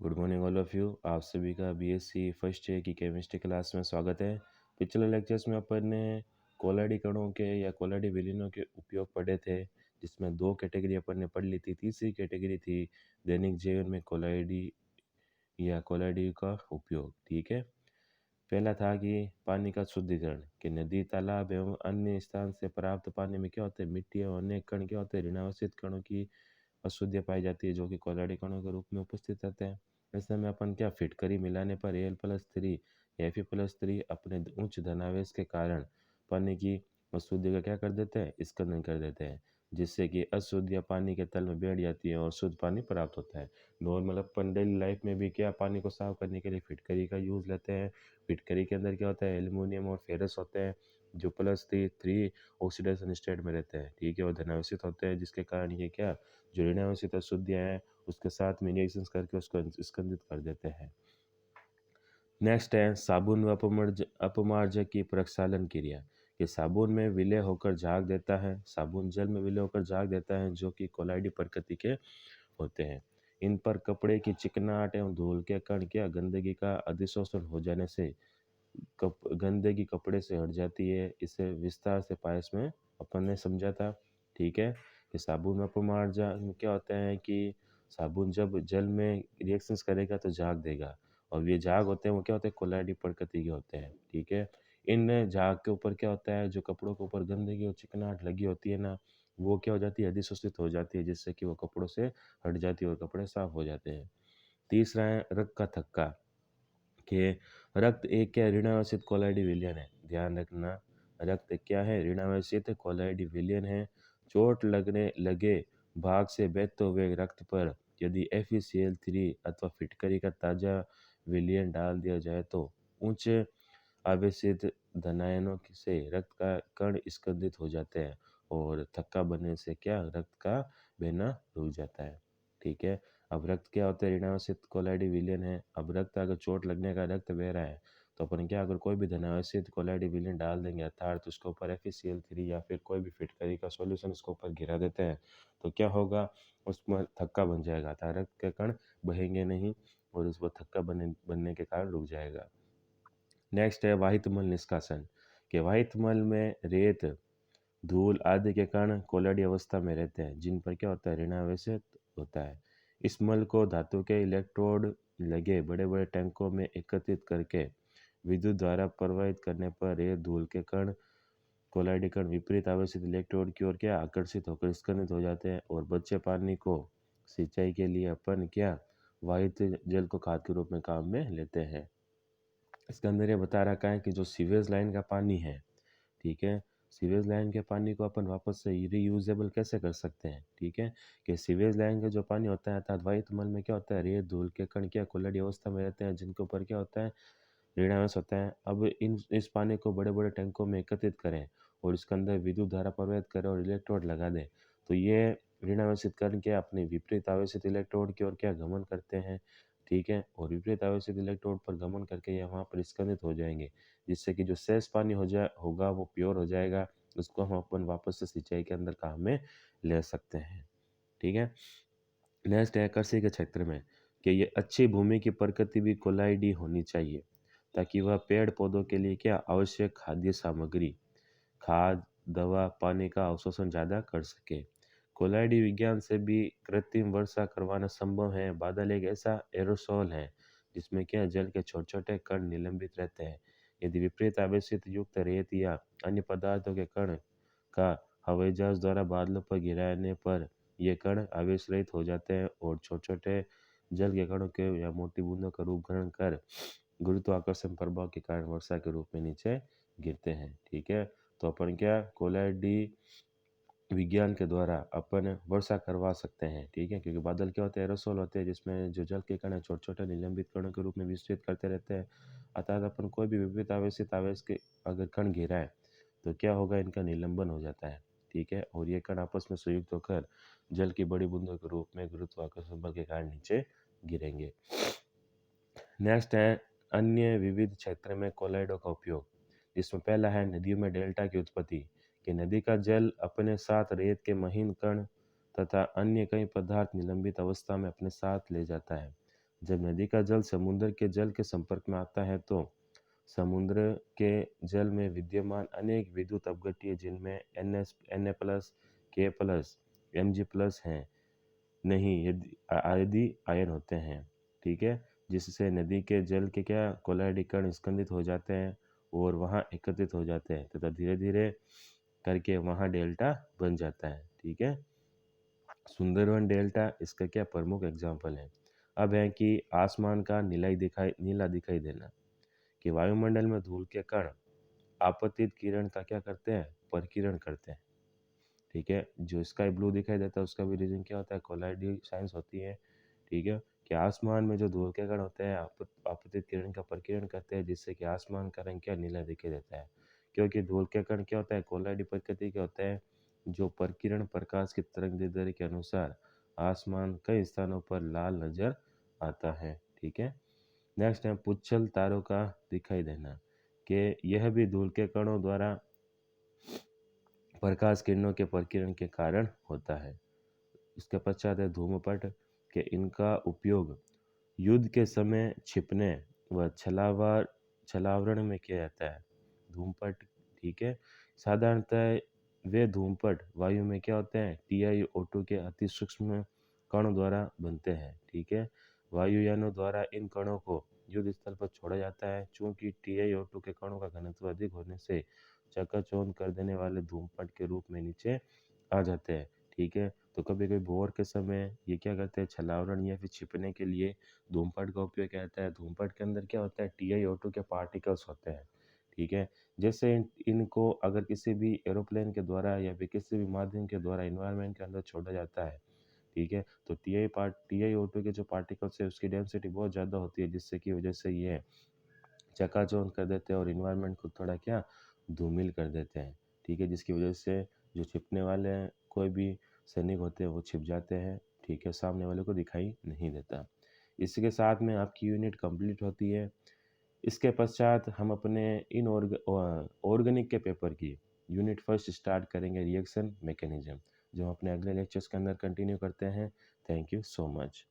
Good morning all of you. आप सभी का बीएससी फर्स्ट ईयर की केमिस्ट्री क्लास में स्वागत है। पिछले लेक्चर्स में अपन ने कोलाडी कणों के या कोलाडी विलीनों के उपयोग पढ़े थे, जिसमें दो कैटेगरी अपन ने पढ़ ली थी। तीसरी कैटेगरी थी दैनिक जीवन में कोलाडी या कोलाडी का उपयोग। ठीक है, पहला था कि पानी का शुद्धिकरण, कि नदी, तालाब एवं अन्य स्थान से प्राप्त पानी में क्या होते हैं, मिट्टी एवं अनेक कण क्या होते हैं, ऋणावशित कणों की अशुद्धियाँ पाई जाती है, जो कि कोलाडी कणों के रूप में उपस्थित रहते हैं। ऐसे में अपन क्या, फिटकरी मिलाने पर Al+3 Fe+3 अपने उच्च धनावेश के कारण पानी की अशुद्धि का क्या कर देते हैं, स्खलन कर देते हैं, जिससे कि अशुद्धियाँ पानी के तल में बैठ जाती है और शुद्ध पानी प्राप्त होता है। नॉर्मल अपन डेली लाइफ में भी क्या, पानी को साफ करने के लिए फिटकरी का यूज़ लेते हैं। फिटकरी के अंदर क्या होता है, एल्युमिनियम और फेरस होते हैं, जो +3 ऑक्सीडेशन स्टेट में रहते हैं। ठीक है, और धनावेशित होते हैं, जिसके कारण ये क्या, जो ऋणावेशित अशुद्धियाँ हैं उसके साथ में रिएक्शंस करके उसको स्कंदित कर देते हैं। नेक्स्ट है साबुन व अपमार्जक की प्रक्षालन क्रिया, कि साबुन में विलय होकर झाग देता है, साबुन जल में विलय होकर झाग देता है, जो कि कोलाइडी प्रकृति के होते हैं। इन पर कपड़े की चिकनाहट एवं धूल के कण क्या, गंदगी का अधिशोषण हो जाने से गंदगी कपड़े से हट जाती है। इसे विस्तार से पायस में अपन ने समझा था। ठीक है, कि साबुन में अपमार्जन में क्या होता है कि साबुन जब जल में रिएक्शंस करेगा तो झाग देगा, और ये झाग होते हैं वो क्या होते हैं, कोलाइडी प्रकृति के होते हैं। ठीक है, इन झाग के ऊपर क्या होता है, जो कपड़ों के ऊपर गंदगी और चिकनाहट लगी होती है ना, वो क्या हो जाती है, अधिशोषित हो जाती है, जिससे कि वो कपड़ों से हट जाती है और कपड़े साफ हो जाते हैं। तीसरा है रक्त का थक्का, कि रक्त एक क्या, ऋणावेशित कोलाइडी विलयन है। ध्यान रखना, रक्त क्या है, ऋणावेशित कोलाइडी विलयन है। चोट लगने लगे भाग से बहते हुए रक्त पर यदि FeCl3 अथवा फिटकरी का ताज़ा विलयन डाल दिया जाए तो उच्च आवेशित धनायनों से रक्त का कण स्कंदित हो जाते हैं, और थक्का बनने से क्या, रक्त का बहना रुक जाता है। ठीक है, अब रक्त क्या होता है, ऋणावेशित कोलाइडी विलयन है। अब रक्त अगर चोट लगने का रक्त बह रहा है, तो अपन क्या, अगर कोई भी धनावेशित कोलाइडी विलयन डाल देंगे, अर्थात उसके ऊपर FeCl3 या फिर कोई भी फिटकरी का सॉल्यूशन उसके ऊपर गिरा देते हैं, तो क्या होगा, उसमें थक्का बन जाएगा, अर्थात रक्त के कण बहेंगे नहीं और उस पर थक्का बनने के कारण रुक जाएगा। नेक्स्ट है वाहित मल निष्कासन, के वाहित मल में रेत, धूल आदि के कण कोलाडी अवस्था में रहते हैं, जिन पर क्या होता है, ऋणावेशित होता है। इस मल को धातु के इलेक्ट्रोड लगे बड़े बड़े टैंकों में एकत्रित करके विद्युत द्वारा प्रवाहित करने पर रेत धूल के कण कोलाडी कण विपरीत आवेशित इलेक्ट्रोड की ओर क्या, आकर्षित होकर स्खलित हो जाते हैं, और बचे पानी को सिंचाई के लिए अपन क्या, वाहित जल को खाद के रूप में काम में लेते हैं। इसके अंदर ये बता रखा है कि जो सीवेज लाइन का पानी है, ठीक है, सीवेज लाइन के पानी को अपन वापस से रीयूजेबल कैसे कर सकते हैं। ठीक है, कि सीवेज लाइन का जो पानी होता है, अर्थात वाहित मल में क्या होता है, रेत धूल के कण क्या कोलाडी अवस्था में रहते हैं, जिनके ऊपर क्या होता है, ऋणावेश होता है। अब इस पानी को बड़े बड़े टैंकों में एकत्रित करें और इसके अंदर विद्युत धारा प्रवाहित करें और इलेक्ट्रोड लगा दें, तो ये ऋणावेशित कण क्या, अपने विपरीत आवेशित इलेक्ट्रोड की ओर क्या, गमन करते हैं। ठीक है, और विपरीत आवेशित इलेक्ट्रोड पर गमन करके ये वहाँ पर स्खलित हो जाएंगे, जिससे कि जो शेष पानी होगा वो प्योर हो जाएगा। उसको हम अपन वापस से सिंचाई के अंदर काम में ले सकते हैं। ठीक है, नेक्स्ट है कृषि के क्षेत्र में, कि ये अच्छी भूमि की प्रकृति भी कोलाइडी होनी चाहिए, ताकि वह पेड़ पौधों के लिए क्या, आवश्यक खाद्य सामग्री, खाद, दवा, पानी का अवशोषण ज़्यादा कर सके। कोलाइडी विज्ञान से भी कृत्रिम वर्षा करवाना संभव है। बादल एक ऐसा एरोसोल है जिसमें क्या, जल के छोटे छोटे कण निलंबित रहते हैं। यदि विपरीत आवेशित युक्त रेत या अन्य पदार्थों के कण का हवाई जहाज द्वारा बादलों पर गिराने पर ये कण आवेश रहित हो जाते हैं और छोटे छोटे जल के कणों के या मोटी बूंदों का रूप ग्रहण कर गुरुत्वाकर्षण प्रभाव के कारण वर्षा के रूप में नीचे गिरते हैं। ठीक है, तो अपन क्या, कोलाइडी विज्ञान के द्वारा अपन वर्षा करवा सकते हैं। ठीक है, क्योंकि बादल क्या होते हैं, एरोसोल होते हैं, जिसमें जो जल के कण छोटे छोटे निलंबित कणों के रूप में विस्तृत करते रहते हैं। अर्थात अपन कोई भी विपरीत आवेशित आवेश के अगर कण घिरा है, तो क्या होगा, इनका निलंबन हो जाता है। ठीक है, और ये कण आपस में संयुक्त होकर जल की बड़ी बूंदों के रूप में गुरुत्वाकर्षण बल के कारण नीचे गिरेंगे। नेक्स्ट है अन्य विविध क्षेत्र में कोलाइडो का उपयोग, जिसमें पहला है नदियों में डेल्टा की उत्पत्ति, कि नदी का जल अपने साथ रेत के महीन कण तथा अन्य कई पदार्थ निलंबित अवस्था में अपने साथ ले जाता है। जब नदी का जल समुद्र के जल के संपर्क में आता है तो समुद्र के जल में विद्यमान अनेक विद्युत अपघट्य जिनमें Na+, K+, Mg+ हैं नहीं यदि आयन होते हैं, ठीक है, जिससे नदी के जल के क्या कोलाइडी कण स्कंदित हो जाते हैं और वहाँ एकत्रित हो जाते हैं तथा धीरे धीरे करके वहाँ डेल्टा बन जाता है, ठीक है। सुंदरवन डेल्टा इसका क्या प्रमुख एग्जाम्पल है। अब है कि आसमान का नीला दिखाई देना, कि वायुमंडल में धूल के कण आपतित किरण का क्या करते हैं, परिकिरण करते हैं, ठीक है। जो स्काई ब्लू दिखाई देता है उसका भी रीजन क्या होता है, कोलाइडी साइंस होती है, ठीक है। कि आसमान में जो धूल के कण होते हैं आपतित किरण का परिकिरण करते हैं जिससे कि आसमान का रंग क्या नीला दिखाई देता है, क्योंकि धूल के कण क्या होता है, कोलाइडी प्रकृति के होते हैं जो परिकिरण प्रकाश की तरंगदैर्ध्य के अनुसार आसमान कई स्थानों पर लाल नजर आता है, ठीक है। नेक्स्ट है पुच्छल तारों का दिखाई देना, कि यह भी धूल के कणों द्वारा प्रकाश किरणों के प्रकीर्णन के कारण होता है। इसके पश्चात है धूमपट, कि इनका उपयोग युद्ध के समय छिपने व छलावरण में किया जाता है। धूमपट, ठीक है। साधारणतः वे धूमपट वायु में क्या होते हैं, TiO2 के अति सूक्ष्म कणों द्वारा बनते हैं, ठीक है। वायुयानों द्वारा इन कणों को युद्ध स्थल पर छोड़ा जाता है, चूंकि TiO2 के कणों का घनत्व अधिक होने से चकाचौंध कर देने वाले धूमपट के रूप में नीचे आ जाते हैं, ठीक है। तो कभी कभी भोर के समय ये क्या करते हैं, छलावरण या फिर छिपने के लिए धूमपट का उपयोग किया जाता है। धूमपट के अंदर क्या होता है, TiO2 के पार्टिकल्स होते हैं, ठीक है। जैसे इनको अगर किसी भी एरोप्लेन के द्वारा या फिर किसी भी माध्यम के द्वारा इन्वायरमेंट के अंदर छोड़ा जाता है, ठीक है, तो TiO2 के जो पार्टिकल्स है उसकी डेंसिटी बहुत ज़्यादा होती है जिससे की वजह से ये चकाचौंध कर देते हैं और इन्वायरमेंट को थोड़ा क्या धूमिल कर देते हैं, ठीक है, जिसकी वजह से जो छिपने वाले कोई भी सैनिक होते हैं वो छिप जाते हैं, ठीक है, सामने वाले को दिखाई नहीं देता। इसी के साथ में आपकी यूनिट कंप्लीट होती है। इसके पश्चात हम अपने ऑर्गेनिक के पेपर की यूनिट फर्स्ट स्टार्ट करेंगे, रिएक्शन मैकेनिज्म, जो हम अपने अगले लेक्चर्स के अंदर कंटिन्यू करते हैं। Thank you so much.